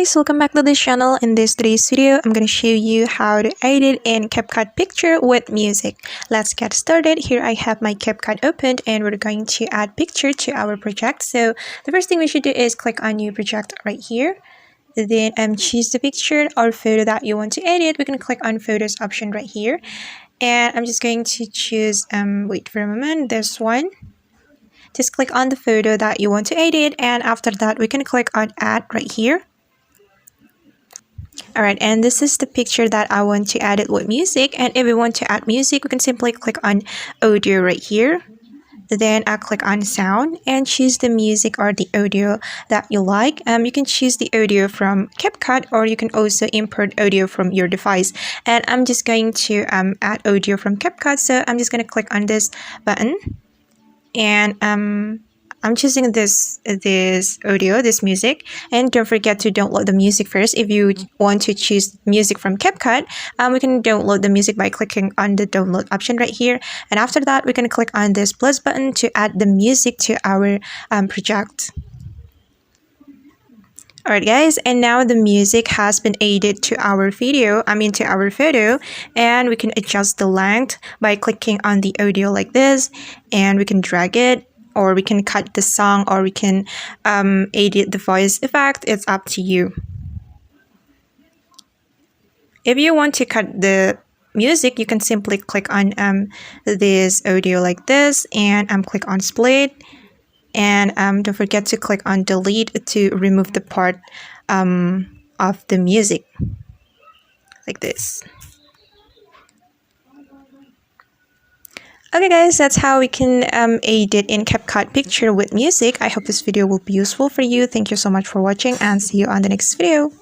guys, welcome back to the channel. In this today's video, I'm going to show you how to edit in Capcut picture with music. Let's get started. Here I have my Capcut opened and we're going to add picture to our project. So the first thing we should do is click on new project right here. Then choose the picture or photo that you want to edit. We can click on photos option right here. And I'm just going to choose, wait for a moment, this one. Just click on the photo that you want to edit, and after that we can click on add right here. Alright, and this is the picture that I want to edit with music, and if we want to add music we can simply click on audio right here. Then I'll click on sound and choose the music or the audio that you like. You can choose the audio from Capcut, or you can also import audio from your device. And I'm just going to add audio from Capcut, so I'm just going to click on this button. And I'm choosing this audio, this music, and don't forget to download the music first. If you want to choose music from Capcut, we can download the music by clicking on the download option right here, and after that we can click on this plus button to add the music to our project. Alright guys, and now the music has been added to our video, to our photo, and we can adjust the length by clicking on the audio like this, and we can drag it, or we can cut the song, or we can edit the voice effect. It's up to you. If you want to cut the music, you can simply click on this audio like this, and click on split. And don't forget to click on delete to remove the part of the music like this. Okay guys, that's how we can edit in Capcut picture with music. I hope this video will be useful for you. Thank you so much for watching, and see you on the next video.